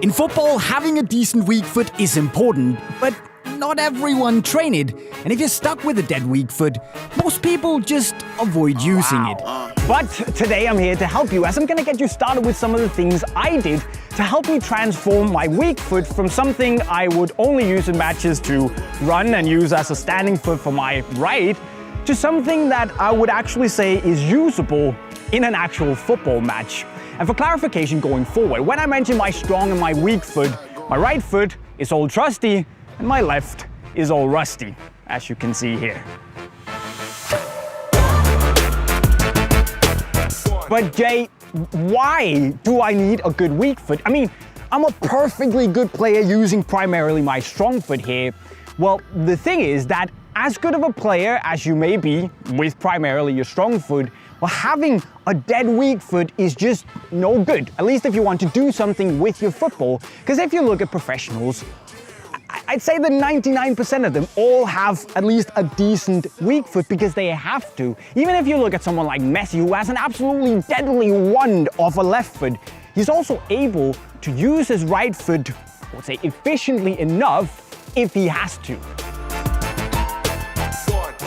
In football, having a decent weak foot is important, but not everyone train it. And if you're stuck with a dead weak foot, most people just avoid using it. But today I'm here to help you, as I'm gonna get you started with some of the things I did to help me transform my weak foot from something I would only use in matches to run and use as a standing foot for my right, to something that I would actually say is usable in an actual football match. And for clarification going forward, when I mention my strong and my weak foot, my right foot is all trusty and my left is all rusty, as you can see here. But Jay, why do I need a good weak foot? I mean, I'm a perfectly good player using primarily my strong foot here. Well, the thing is that as good of a player as you may be with primarily your strong foot, well, having a dead weak foot is just no good, at least if you want to do something with your football. Because if you look at professionals, I'd say that 99% of them all have at least a decent weak foot because they have to. Even if you look at someone like Messi, who has an absolutely deadly wand of a left foot, he's also able to use his right foot, I would say, efficiently enough if he has to.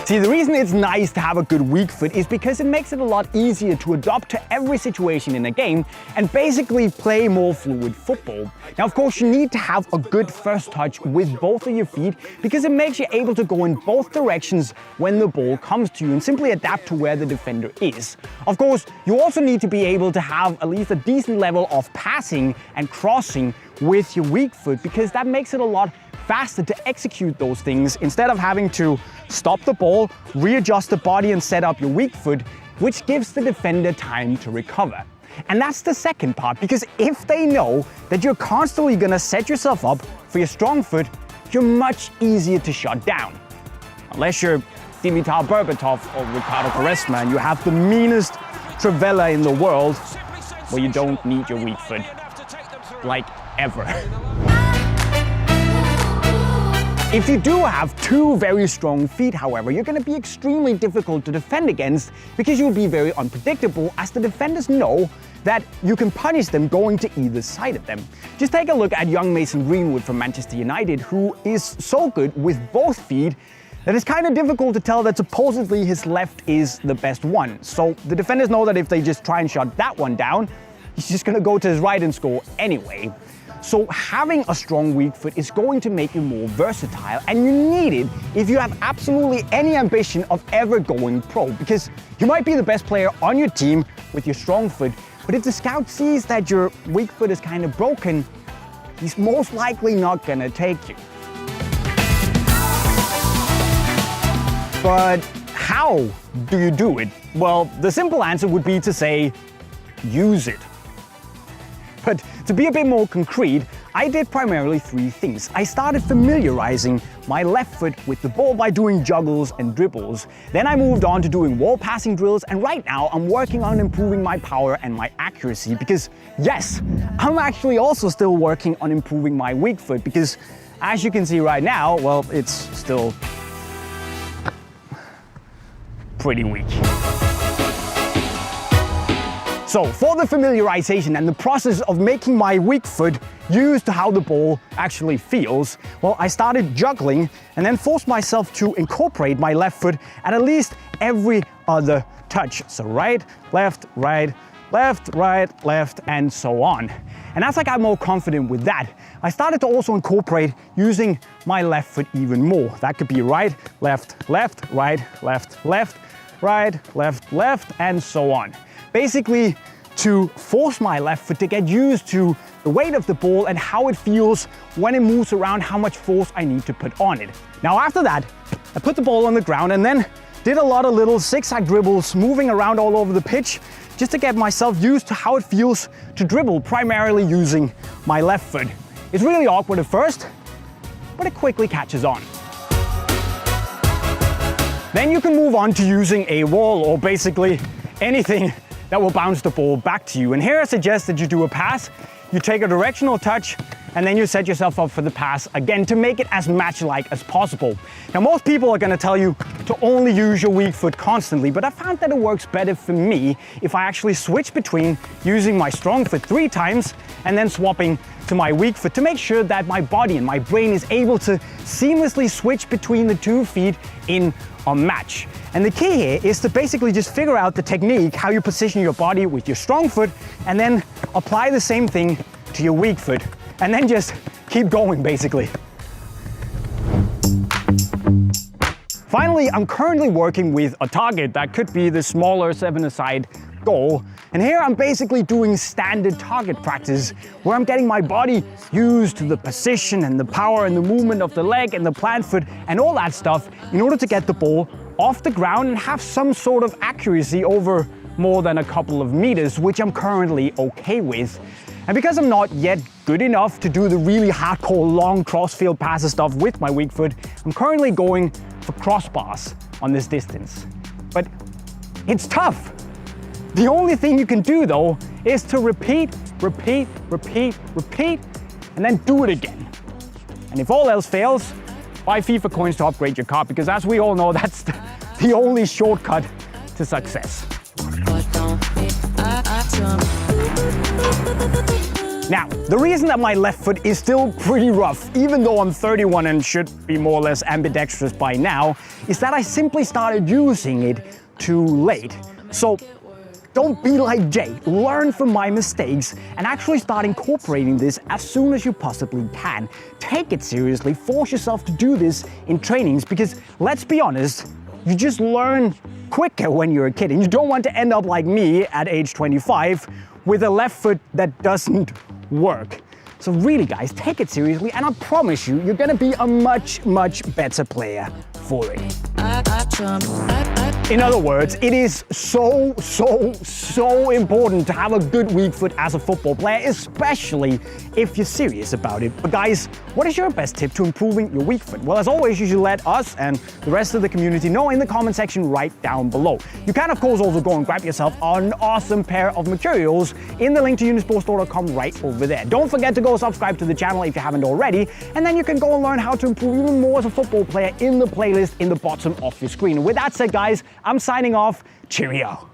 See, the reason it's nice to have a good weak foot is because it makes it a lot easier to adapt to every situation in a game and basically play more fluid football. Now, of course, you need to have a good first touch with both of your feet because it makes you able to go in both directions when the ball comes to you and simply adapt to where the defender is. Of course, you also need to be able to have at least a decent level of passing and crossing with your weak foot because that makes it a lot faster to execute those things instead of having to stop the ball, readjust the body and set up your weak foot, which gives the defender time to recover. And that's the second part, because if they know that you're constantly gonna set yourself up for your strong foot, you're much easier to shut down. Unless you're Dimitar Berbatov or Ricardo Quaresma and you have the meanest trivela in the world, well, you don't need your weak foot, like ever. If you do have two very strong feet, however, you're going to be extremely difficult to defend against because you'll be very unpredictable, as the defenders know that you can punish them going to either side of them. Just take a look at young Mason Greenwood from Manchester United, who is so good with both feet that it's kind of difficult to tell that supposedly his left is the best one. So the defenders know that if they just try and shut that one down, he's just going to go to his right and score anyway. So having a strong weak foot is going to make you more versatile, and you need it if you have absolutely any ambition of ever going pro, because you might be the best player on your team with your strong foot, but if the scout sees that your weak foot is kind of broken, he's most likely not gonna take you. But how do you do it? Well, the simple answer would be to say, use it. But to be a bit more concrete, I did primarily three things. I started familiarizing my left foot with the ball by doing juggles and dribbles. Then I moved on to doing wall passing drills, and right now I'm working on improving my power and my accuracy because, yes, I'm actually also still working on improving my weak foot because, as you can see right now, well, it's still pretty weak. So for the familiarization and the process of making my weak foot used to how the ball actually feels, well, I started juggling and then forced myself to incorporate my left foot at least every other touch. So right, left, and so on. And as I got more confident with that, I started to also incorporate using my left foot even more. That could be right, left, right, left, and so on. Basically, to force my left foot to get used to the weight of the ball and how it feels when it moves around, how much force I need to put on it. Now after that, I put the ball on the ground and then did a lot of little zigzag dribbles, moving around all over the pitch, just to get myself used to how it feels to dribble, primarily using my left foot. It's really awkward at first, but it quickly catches on. Then you can move on to using a wall, or basically anything that will bounce the ball back to you. And here I suggest that you do a pass, you take a directional touch, and then you set yourself up for the pass again to make it as match-like as possible. Now, most people are gonna tell you to only use your weak foot constantly, but I found that it works better for me if I actually switch between using my strong foot 3 times and then swapping to my weak foot to make sure that my body and my brain is able to seamlessly switch between the 2 feet in a match. And the key here is to basically just figure out the technique, how you position your body with your strong foot, and then apply the same thing to your weak foot, and then just keep going basically. Finally, I'm currently working with a target that could be the smaller 7-a-side goal. And here I'm basically doing standard target practice where I'm getting my body used to the position and the power and the movement of the leg and the plant foot and all that stuff in order to get the ball off the ground and have some sort of accuracy over more than a couple of meters, which I'm currently okay with. And because I'm not yet good enough to do the really hardcore long crossfield passes stuff with my weak foot, I'm currently going for crossbars on this distance. But it's tough. The only thing you can do though is to repeat, and then do it again. And if all else fails, buy FIFA coins to upgrade your car, because as we all know, that's the only shortcut to success. Now, the reason that my left foot is still pretty rough, even though I'm 31 and should be more or less ambidextrous by now, is that I simply started using it too late. So don't be like Jay, learn from my mistakes and actually start incorporating this as soon as you possibly can. Take it seriously, force yourself to do this in trainings, because let's be honest, you just learn quicker when you're a kid, and you don't want to end up like me at age 25 with a left foot that doesn't work. So really guys, take it seriously, and I promise you, you're gonna be a much better player for it. In other words, it is so important to have a good weak foot as a football player, especially if you're serious about it. But guys, what is your best tip to improving your weak foot? Well, as always, you should let us and the rest of the community know in the comment section right down below. You can, of course, also go and grab yourself an awesome pair of materials in the link to unisportstore.com right over there. Don't forget to go subscribe to the channel if you haven't already, and then you can go and learn how to improve even more as a football player in the playlist in the bottom of your screen. And with that said, guys, I'm signing off. Cheerio.